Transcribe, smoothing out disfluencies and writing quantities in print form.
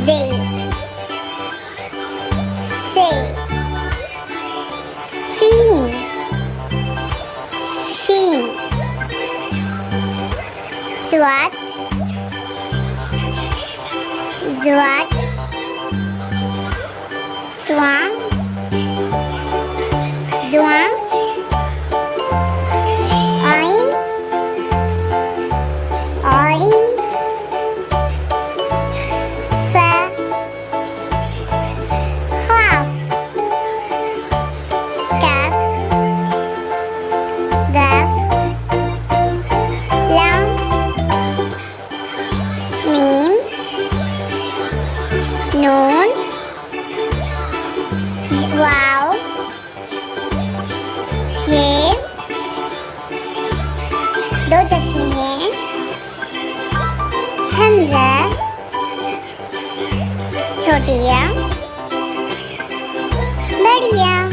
زے سے سین شین صاد زواد طواں زواں عین عین فا خاف کاف گاف لام میم نون واو یہ دو چشمے ہیں حمزہ چھوٹی یا بڑی یا